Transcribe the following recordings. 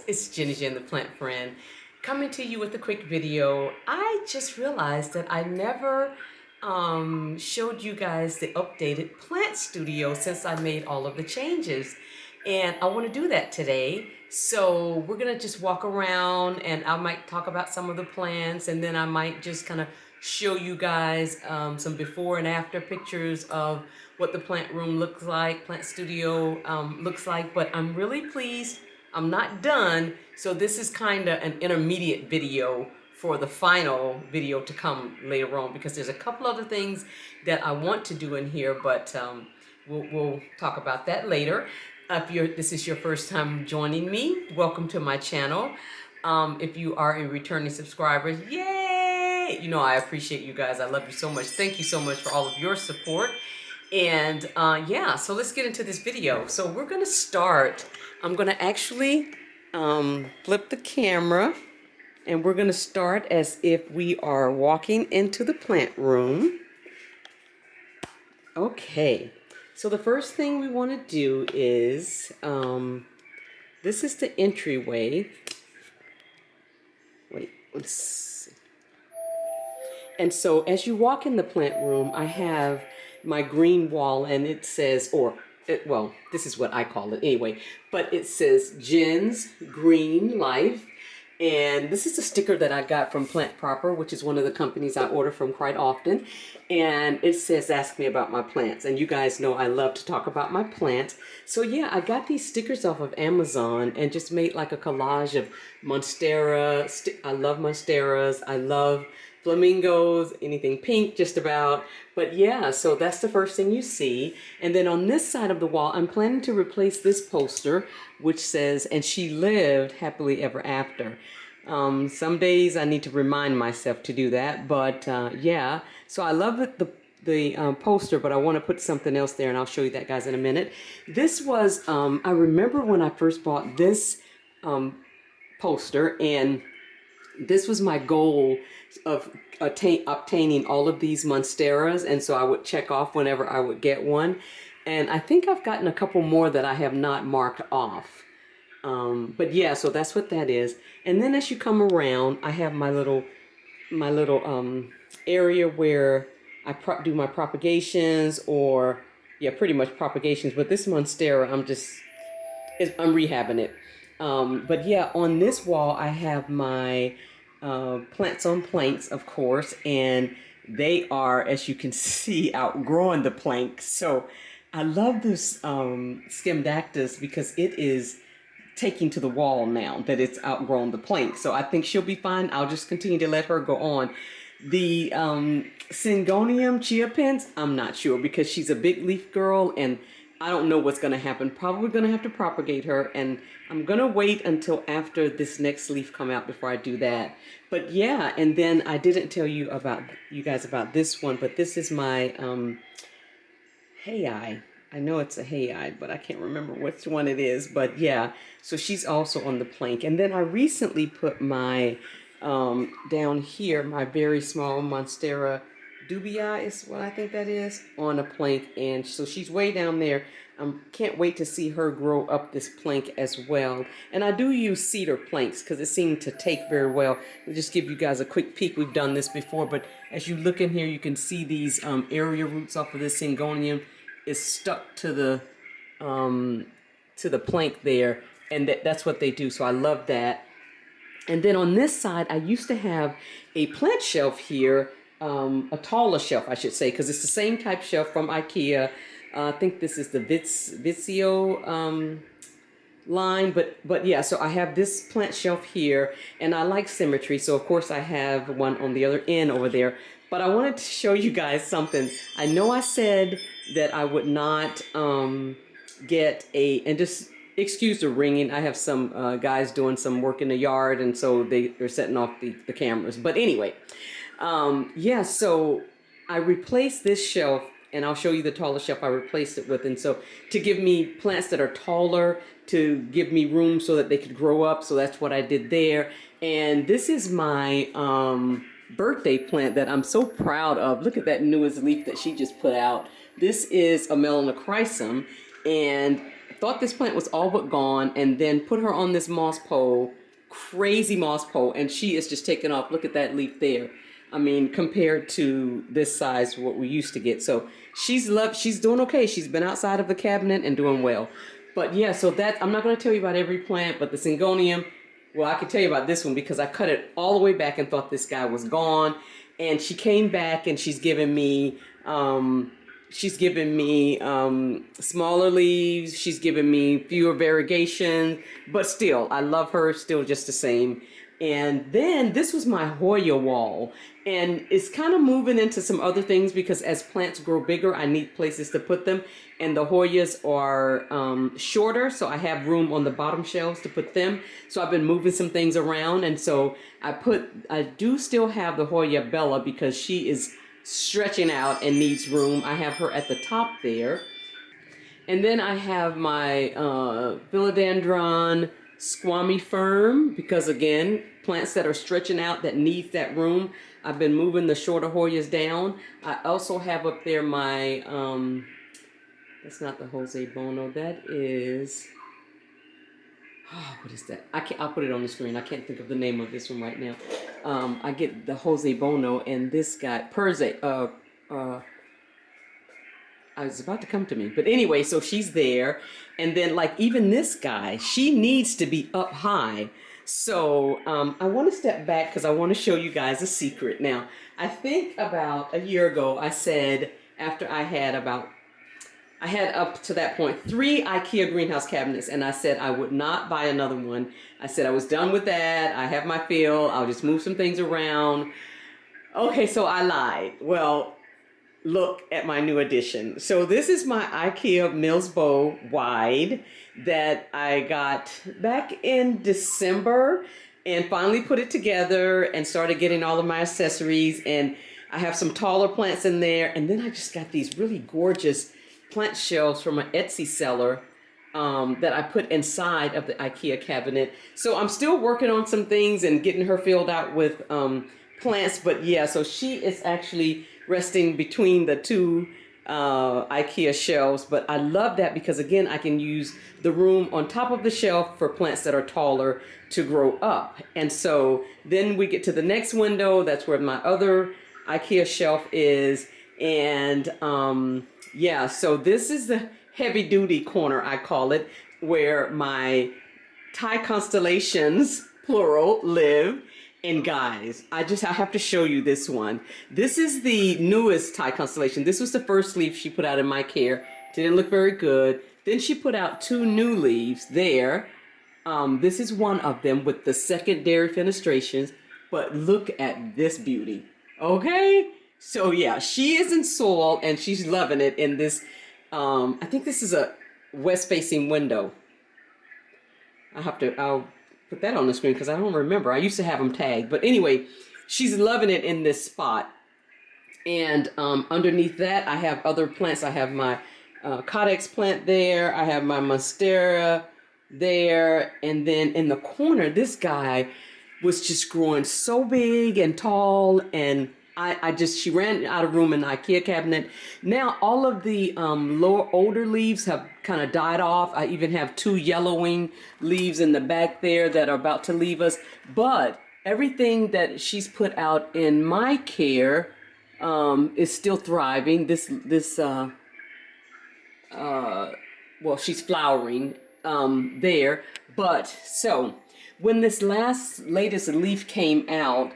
it's Jenny Jen, the plant friend, coming to you with a quick video. I just realized that I never showed you guys the updated plant studio since I made all of the changes. And I want to do that today. So we're going to just walk around and I might talk about some of the plants, and then I might just kind of show you guys some before and after pictures of what the plant room looks like, plant studio looks like. But I'm really pleased. I'm not done. So this is kind of an intermediate video for the final video to come later on, because there's a couple other things that I want to do in here, but we'll talk about that later. If this is your first time joining me, welcome to my channel. If you are a returning subscriber, yay! You know, I appreciate you guys. I love you so much. Thank you so much for all of your support. And yeah, so let's get into this video. So we're gonna start. I'm gonna actually flip the camera, and we're gonna start as if we are walking into the plant room. Okay. So the first thing we want to do is, this is the entryway. Wait, let's see. And so as you walk in the plant room, I have my green wall, and it says, well, this is what I call it anyway, but it says Jen's Green Life. And this is a sticker that I got from Plant Proper, which is one of the companies I order from quite often. And it says, ask me about my plants. And you guys know I love to talk about my plants. So yeah, I got these stickers off of Amazon and just made like a collage of monstera. I love monsteras. I love flamingos, anything pink, just about. But yeah, so that's the first thing you see. And then on this side of the wall, I'm planning to replace this poster, which says, and she lived happily ever after. Some days I need to remind myself to do that, but yeah. So I love the poster, but I want to put something else there, and I'll show you that, guys, in a minute. This was, I remember when I first bought this poster, and this was my goal of obtaining all of these monsteras, and so I would check off whenever I would get one. And I think I've gotten a couple more that I have not marked off. But yeah, so that's what that is. And then as you come around, I have my little area where I do my propagations, or yeah, pretty much propagations. But this monstera, I'm rehabbing it. But yeah, on this wall, I have my plants on planks, of course, and they are, as you can see, outgrowing the plank. So I love this Scamdactus because it is taking to the wall now that it's outgrown the plank. So I think she'll be fine. I'll just continue to let her go on. The Syngonium chia pens, I'm not sure, because she's a big leaf girl and I don't know what's going to happen. Probably going to have to propagate her, and I'm going to wait until after this next leaf come out before I do that. But yeah, and then I didn't tell you guys about this one, but this is my Hey. I know it's a Hey, but I can't remember which one it is. But yeah, so she's also on the plank. And then I recently put my, down here, my very small Monstera Dubii is what I think that is, on a plank. And so she's way down there. Can't wait to see her grow up this plank as well. And I do use cedar planks because it seemed to take very well. I'll just give you guys a quick peek. We've done this before, but as you look in here, you can see these area roots off of this Syngonium is stuck to the plank there, and that's what they do. So I love that. And then on this side, I used to have a plant shelf here, a taller shelf, I should say, because it's the same type shelf from IKEA. I think this is the Vizio line, but yeah, so I have this plant shelf here, and I like symmetry, so of course I have one on the other end over there. But I wanted to show you guys something. I know I said that I would not get and just excuse the ringing. I have some guys doing some work in the yard, and so they're setting off the cameras. But anyway, yeah, so I replaced this shelf, and I'll show you the taller shelf I replaced it with. And so to give me plants that are taller, to give me room so that they could grow up. So that's what I did there. And this is my birthday plant that I'm so proud of. Look at that newest leaf that she just put out. This is a melanochrysum, and thought this plant was all but gone, and then put her on this moss pole, crazy moss pole, and she is just taking off. Look at that leaf there. I mean, compared to this size, what we used to get. So she's doing okay. She's been outside of the cabinet and doing well. But yeah, so that, I'm not going to tell you about every plant, but the syngonium, well, I can tell you about this one because I cut it all the way back and thought this guy was gone. And she came back and she's given me smaller leaves. She's given me fewer variegations, but still, I love her still just the same. And then this was my Hoya wall, and it's kind of moving into some other things because as plants grow bigger, I need places to put them. And the Hoyas are shorter, so I have room on the bottom shelves to put them. So I've been moving some things around, and so I do still have the Hoya Bella because she is stretching out and needs room. I have her at the top there. And then I have my Philodendron Squammy Fern, because again, plants that are stretching out that need that room. I've been moving the shorter Hoyas down. I also have up there my, that's not the Jose Bono, that is, oh, what is that? I'll put it on the screen. I can't think of the name of this one right now. I get the Jose Bono and this guy, Perze, I was about to come to me, but anyway, so she's there. And then like even this guy, she needs to be up high. So I want to step back because I want to show you guys a secret. Now, I think about a year ago, I said, after I had up to that point 3 IKEA greenhouse cabinets, and I said I would not buy another one. I said I was done with that. I have my fill. I'll just move some things around. Okay, so I lied. Well, look at my new addition. So this is my IKEA Mills Bow wide that I got back in December and finally put it together and started getting all of my accessories. And I have some taller plants in there. And then I just got these really gorgeous plant shelves from an Etsy seller that I put inside of the IKEA cabinet. So I'm still working on some things and getting her filled out with plants. But yeah, so she is actually resting between the 2 IKEA shelves. But I love that because again, I can use the room on top of the shelf for plants that are taller to grow up. And so then we get to the next window. That's where my other IKEA shelf is. And yeah, so this is the heavy duty corner, I call it, where my Thai constellations, plural, live. And guys, I have to show you this one. This is the newest Thai constellation. This was the first leaf she put out in my care. Didn't look very good. Then she put out 2 new leaves there. This is one of them with the secondary fenestrations. But look at this beauty. Okay? So yeah, she is in soil and she's loving it in this. I think this is a west-facing window. I'll put that on the screen because I don't remember. I used to have them tagged. But anyway, she's loving it in this spot. And underneath that, I have other plants. I have my Codex plant there. I have my Monstera there. And then in the corner, this guy was just growing so big and tall. And she ran out of room in the IKEA cabinet. Now all of the older leaves have kind of died off. I even have 2 yellowing leaves in the back there that are about to leave us. But everything that she's put out in my care is still thriving. Well, she's flowering there. But so when this latest leaf came out,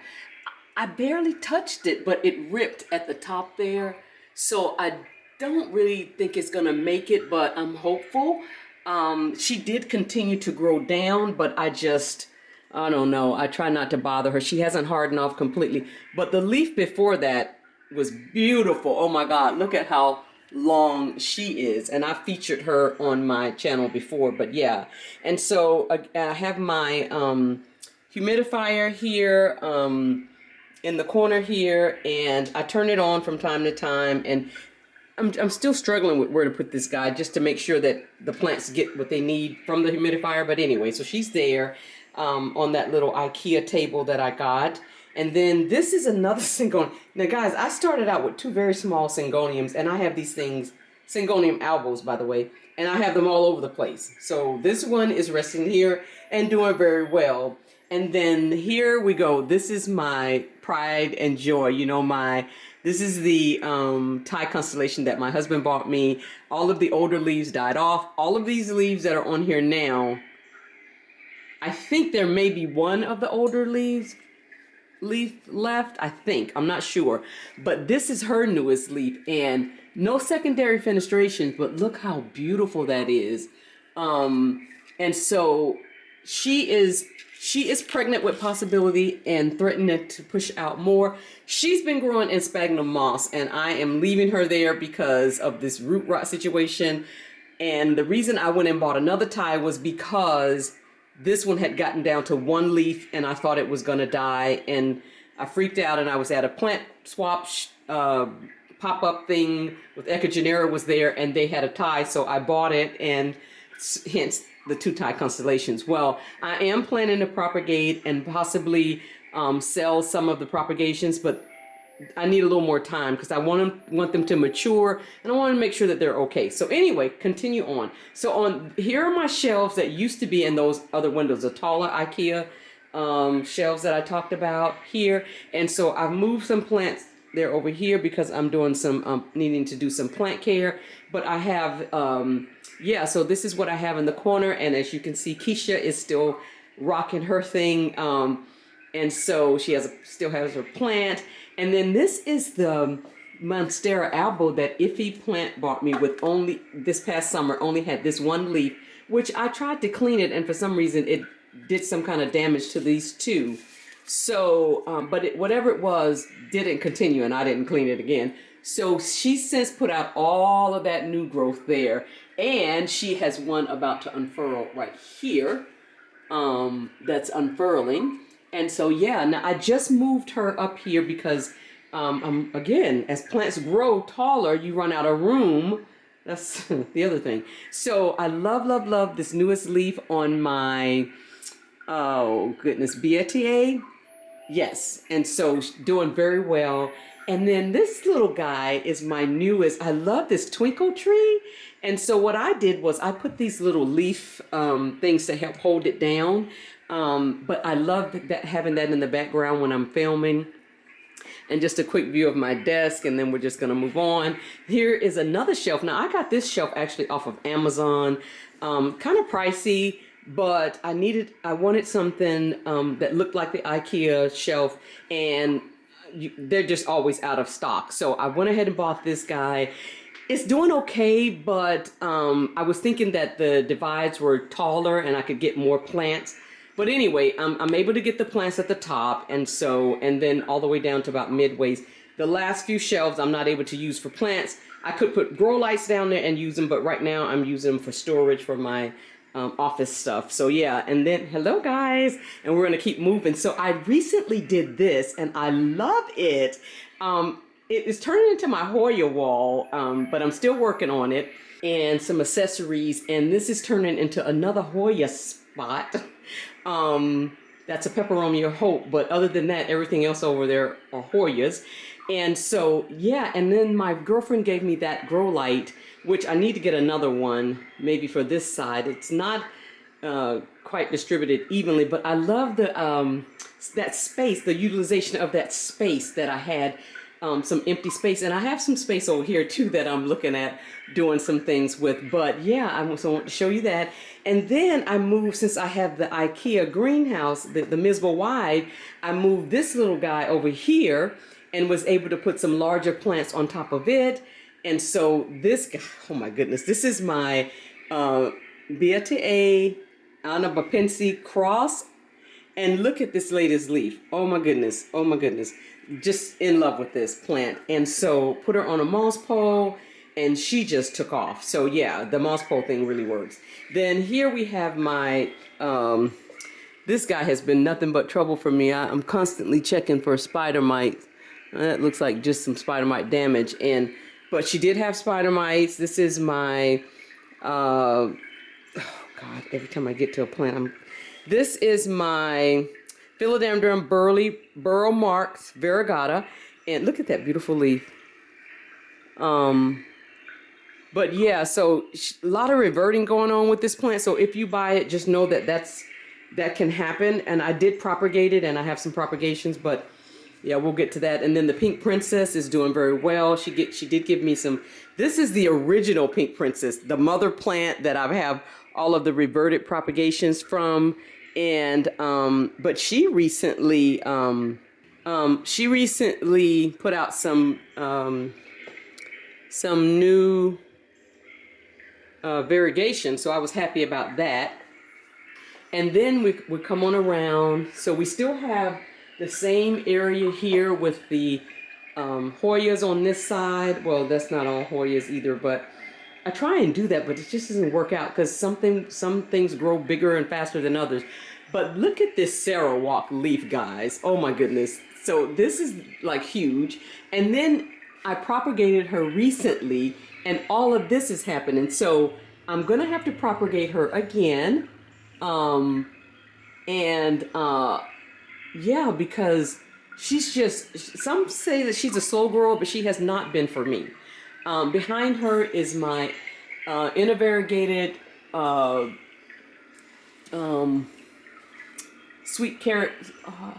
I barely touched it, but it ripped at the top there. So I don't really think it's gonna make it, but I'm hopeful. She did continue to grow down, but I don't know. I try not to bother her. She hasn't hardened off completely. But the leaf before that was beautiful. Oh my God, look at how long she is. And I featured her on my channel before, but yeah. And so I have my humidifier here, in the corner here, and I turn it on from time to time, and I'm still struggling with where to put this guy just to make sure that the plants get what they need from the humidifier. But anyway, so she's there on that little IKEA table that I got. And then this is another syngonium. Now guys, I started out with 2 very small syngoniums, and I have these things Syngonium albos, by the way, and I have them all over the place. So this one is resting here and doing very well. And then here we go. This is my pride and joy. You know, this is the Thai constellation that my husband bought me. All of the older leaves died off. All of these leaves that are on here now, I think there may be one of the older leaf left, I think. I'm not sure. But this is her newest leaf, and no secondary fenestrations, but look how beautiful that is. And so she is pregnant with possibility and threatening to push out more. She's been growing in sphagnum moss, and I am leaving her there because of this root rot situation. And the reason I went and bought another Thai was because this one had gotten down to one leaf and I thought it was going to die, and I freaked out, and I was at a plant swap pop-up thing with Ecogenera was there, and they had a Thai, so I bought it, and hence the 2 Thai constellations. Well, I am planning to propagate and possibly sell some of the propagations, but I need a little more time because I want them to mature, and I want to make sure that they're okay. So anyway, continue on. So here are my shelves that used to be in those other windows, the taller IKEA shelves that I talked about here. And so I've moved some plants there over here because I'm doing some needing to do some plant care. But I have so this is what I have in the corner, and as you can see, Keisha is still rocking her thing, and so she still has her plant. And then this is the Monstera albo that Iffy plant bought me with only this past summer, only had this one leaf, which I tried to clean it, and for some reason it did some kind of damage to these two. So, but whatever it was didn't continue, and I didn't clean it again. So she's since put out all of that new growth there, and she has one about to unfurl right here that's unfurling. And so, yeah, now I just moved her up here because, again, as plants grow taller, you run out of room. That's the other thing. So I love, love, love this newest leaf on my, oh, goodness, BTA. Yes, and so doing very well. And then this little guy is my newest. I love this twinkle tree. And so what I did was I put these little leaf things to help hold it down. But I love that having that in the background when I'm filming. And just a quick view of my desk, and then we're just gonna move on. Here is another shelf. Now I got this shelf actually off of Amazon, kind of pricey, but I wanted something that looked like the IKEA shelf, and they're just always out of stock. So I went ahead and bought this guy. It's doing okay, but I was thinking that the divides were taller and I could get more plants. But anyway, I'm able to get the plants at the top, and then all the way down to about midways. The last few shelves I'm not able to use for plants. I could put grow lights down there and use them, but right now I'm using them for storage for my office stuff. So yeah, and then hello guys, and we're gonna keep moving. So I recently did this, and I love it. It is turning into my Hoya wall, but I'm still working on it, and some accessories. And this is turning into another Hoya spot. That's a Peperomia Hope, but other than that, everything else over there are Hoyas. And so, yeah, and then my girlfriend gave me that grow light, which I need to get another one, maybe for this side. It's not quite distributed evenly, but I love that space, the utilization of that space that I had, some empty space. And I have some space over here too that I'm looking at doing some things with. But yeah, I want to show you that. And then I moved, since I have the IKEA greenhouse, the Misbo Wide, I moved this little guy over here and was able to put some larger plants on top of it. And so this guy, oh my goodness, this is my Beata Anabapensi cross. And look at this latest leaf. Oh my goodness, oh my goodness. Just in love with this plant. And so put her on a moss pole, and she just took off. So yeah, the moss pole thing really works. Then here we have my, this guy has been nothing but trouble for me. I'm constantly checking for spider mites. That looks like just some spider mite damage. But she did have spider mites. This is my, oh God, every time I get to a plant, this is my Philodendron burrow marks variegata. And look at that beautiful leaf. But yeah, so a lot of reverting going on with this plant. So if you buy it, just know that that can happen. And I did propagate it, and I have some propagations, but yeah, we'll get to that. And then the pink princess is doing very well. She did give me some. This is the original pink princess, the mother plant that I have all of the reverted propagations from. And but she recently put out some new variegation, so I was happy about that. And then we come on around, so we still have the same area here with the Hoyas on this side. Well, that's not all Hoyas either, but I try and do that, but it just doesn't work out because some things grow bigger and faster than others. But look at this Sarawak leaf, guys. Oh my goodness. So this is like huge. And then I propagated her recently, and all of this is happening. So I'm gonna have to propagate her again. Yeah, because she's just, some say that she's a slow grower, but she has not been for me. Behind her is my intervariegated sweet carrot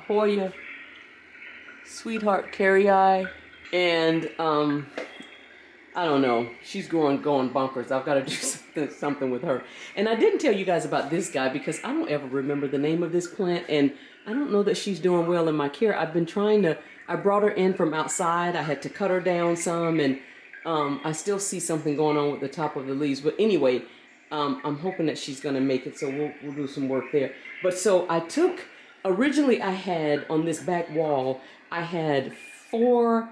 Hoya, sweetheart carry. And I don't know, she's going bonkers. I've got to do something with her. And I didn't tell you guys about this guy because I don't ever remember the name of this plant, and I don't know that she's doing well in my care. I've been trying to, I brought her in from outside. I had to cut her down some, and I still see something going on with the top of the leaves. But anyway, I'm hoping that she's going to make it, so we'll do some work there. But so I took, originally I had on this back wall, I had 4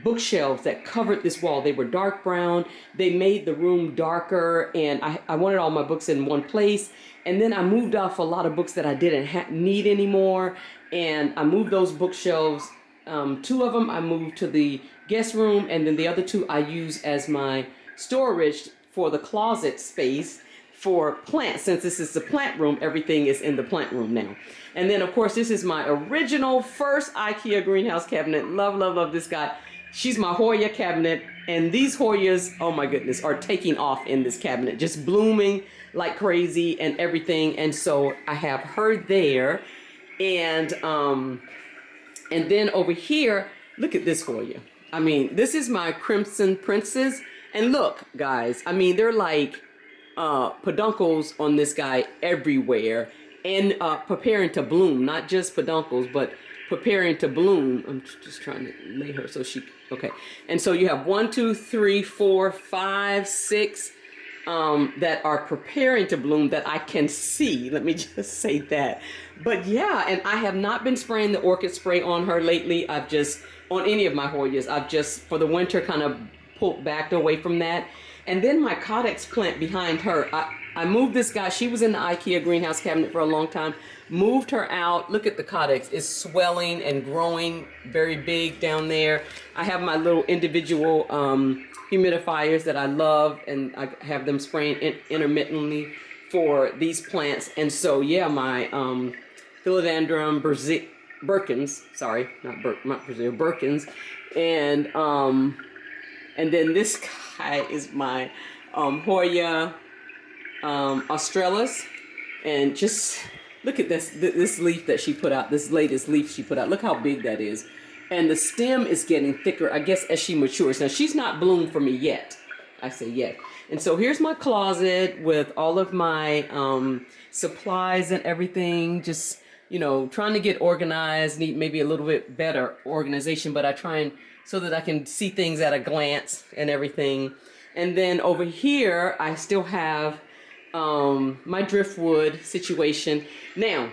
bookshelves that covered this wall. They were dark brown. They made the room darker, and I wanted all my books in one place. And then I moved off a lot of books that I didn't need anymore, and I moved those bookshelves. 2 of them I moved to the guest room, and then the other 2 I use as my storage for the closet space for plants. Since this is the plant room, everything is in the plant room now. And then of course this is my original first IKEA greenhouse cabinet. Love this guy. She's my Hoya cabinet, and these Hoyas, oh my goodness, are taking off in this cabinet, just blooming like crazy and everything. And so I have her there, and then over here, look at this Hoya. I mean, this is my Crimson Princess, and look guys, I mean, they're like peduncles on this guy everywhere, and preparing to bloom. Not just peduncles, but preparing to bloom. I'm just trying to lay her so she, okay. And so you have 1, 2, 3, 4, 5, 6 that are preparing to bloom that I can see. Let me just say that. But yeah, and I have not been spraying the orchid spray on her lately. I've just, on any of my Hoyas, I've just, for the winter, kind of backed away from that. And then my Codex plant behind her, I moved this guy. She was in the IKEA greenhouse cabinet for a long time. Moved her out. Look at the Codex. It's swelling and growing very big down there. I have my little individual humidifiers that I love, and I have them spraying intermittently for these plants. And so yeah, my Philodendron Birkins, sorry, not Brazil, Birkins, and then this guy is my Hoya Australis. And just look at this leaf that she put out, this latest leaf she put out. Look how big that is. And the stem is getting thicker, I guess, as she matures. Now, she's not bloomed for me yet. I say yet. And so here's my closet with all of my supplies and everything. Just, you know, trying to get organized. Need maybe a little bit better organization, but I try and, so that I can see things at a glance and everything. And then over here, I still have my driftwood situation. Now,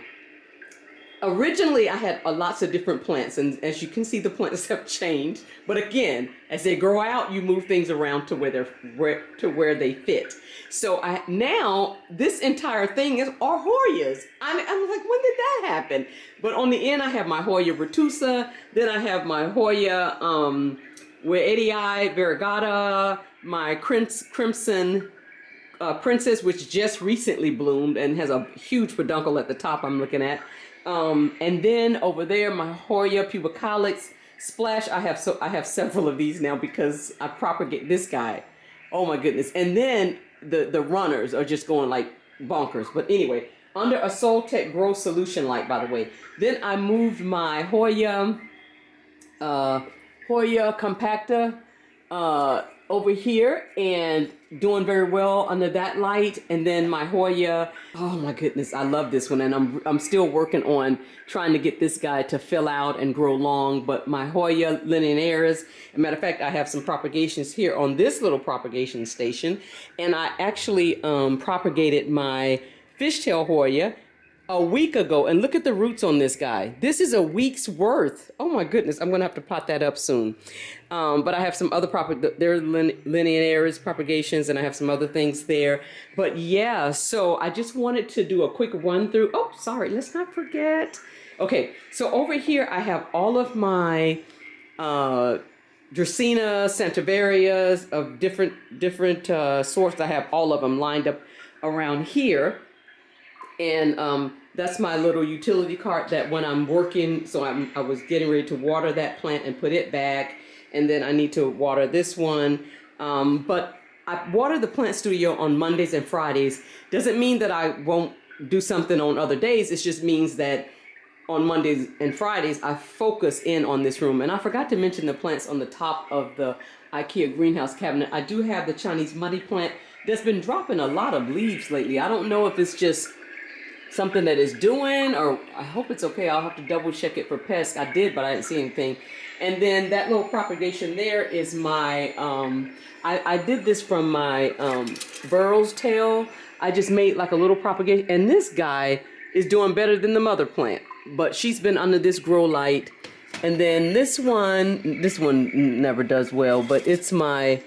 originally I had lots of different plants, and as you can see, the plants have changed. But again, as they grow out, you move things around to where they fit. So now this entire thing is our Hoyas. I'm like, when did that happen? But on the end, I have my Hoya retusa. Then I have my Hoya Weedii variegata, my Crimson Princess, which just recently bloomed and has a huge peduncle at the top I'm looking at. And then over there, my Hoya pubicalis Splash. I have several of these now because I propagate this guy. Oh my goodness. And then the runners are just going like bonkers. But anyway, under a Soltech Grow Solution light, by the way. Then I moved my uh, Hoya compactor over here and doing very well under that light. And then my Hoya, oh my goodness, I love this one. And I'm still working on trying to get this guy to fill out and grow long. But my Hoya linearis, as a matter of fact, I have some propagations here on this little propagation station. And I actually propagated my fishtail Hoya a week ago, and look at the roots on this guy. This is a week's worth. Oh my goodness, I'm gonna have to pot that up soon. But I have some other there are linearis propagations, and I have some other things there. But yeah, so I just wanted to do a quick run through. Oh, sorry, let's not forget. Okay, so over here I have all of my Dracaena, Santivarias of different sorts. I have all of them lined up around here. And that's my little utility cart that when I'm working, so I was getting ready to water that plant and put it back. And then I need to water this one. But I water the plant studio on Mondays and Fridays. Doesn't mean that I won't do something on other days. It just means that on Mondays and Fridays, I focus in on this room. And I forgot to mention the plants on the top of the IKEA greenhouse cabinet. I do have the Chinese money plant that's been dropping a lot of leaves lately. I don't know if it's just something that is doing, or I hope it's okay. I'll have to double check it for pests. I did, but I didn't see anything. And then that little propagation there is my, I did this from my Burrow's tail. I just made like a little propagation, and this guy is doing better than the mother plant, but she's been under this grow light. And then this one never does well, but it's my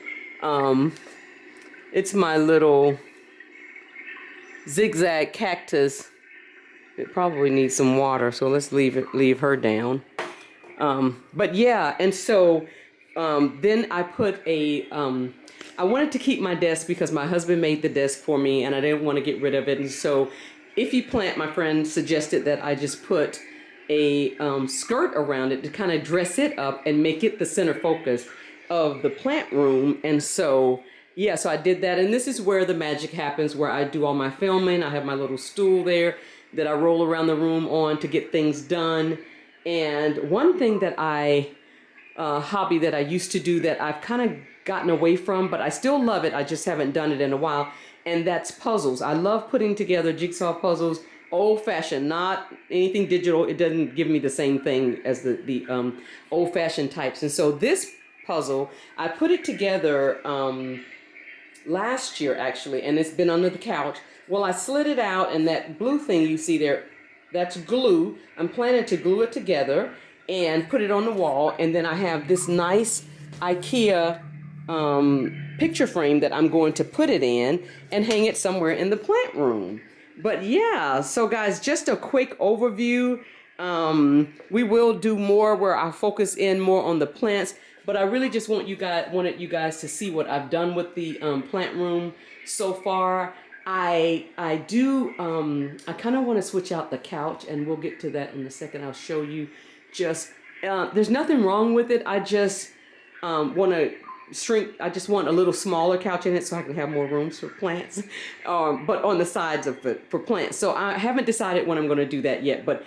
little zigzag cactus. It probably needs some water, so let's leave her down. But yeah, and so then I put I wanted to keep my desk because my husband made the desk for me and I didn't want to get rid of it. And so if you plant, my friend suggested that I just put a skirt around it to kind of dress it up and make it the center focus of the plant room. And so yeah, so I did that, and this is where the magic happens, where I do all my filming. I have my little stool there that I roll around the room on to get things done. And one thing that hobby that I used to do that I've kind of gotten away from, but I still love it, I just haven't done it in a while, and that's puzzles. I love putting together jigsaw puzzles, old-fashioned, not anything digital. It doesn't give me the same thing as the old-fashioned types. And so this puzzle, I put it together last year actually, and it's been under the couch. Well, I slid it out, and that blue thing you see there, that's glue. I'm planning to glue it together and put it on the wall, and then I have this nice IKEA picture frame that I'm going to put it in and hang it somewhere in the plant room. But yeah, so guys, just a quick overview. We will do more where I focus in more on the plants, but I really just wanted you guys to see what I've done with the plant room so far. I kind of want to switch out the couch, and we'll get to that in a second. I'll show you. Just there's nothing wrong with it. I just want to shrink. I just want a little smaller couch in it so I can have more rooms for plants, but on the sides of it for plants. So I haven't decided when I'm going to do that yet, but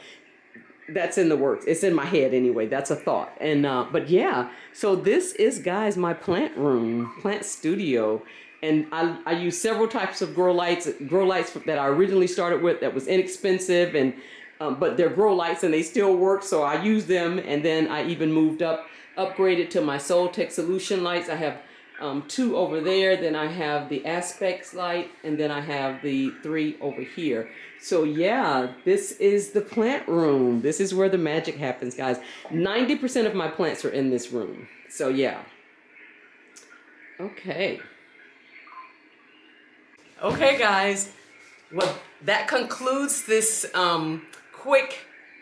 that's in the works. It's in my head anyway. That's a thought. And but yeah, so this is, guys, my plant room, plant studio. And I use several types of grow lights that I originally started with that was inexpensive, and but they're grow lights and they still work, so I use them. And then I even upgraded to my Soltech solution lights. I have 2 over there, then I have the Aspects light, and then I have the 3 over here. So yeah, this is the plant room. This is where the magic happens, guys. 90% of my plants are in this room. So yeah. Okay, guys, well, that concludes this quick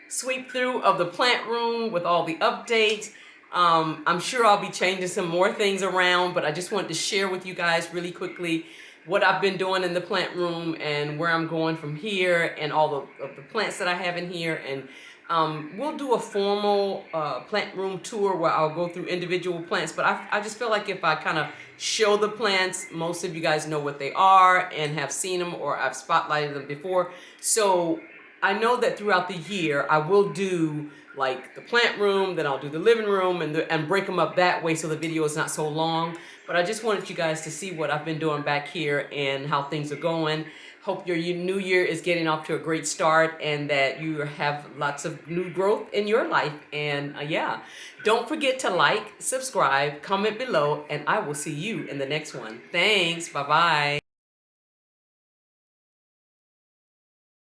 sweep through of the plant room with all the updates. I'm sure I'll be changing some more things around, but I just wanted to share with you guys really quickly what I've been doing in the plant room and where I'm going from here, and all of the plants that I have in here. And We'll do a formal plant room tour where I'll go through individual plants, but I just feel like if I kind of show the plants, most of you guys know what they are and have seen them, or I've spotlighted them before. So I know that throughout the year I will do like the plant room, then I'll do the living room, and break them up that way so the video is not so long. But I just wanted you guys to see what I've been doing back here and how things are going. Hope your new year is getting off to a great start and that you have lots of new growth in your life. And yeah, don't forget to like, subscribe, comment below, and I will see you in the next one. Thanks. Bye-bye.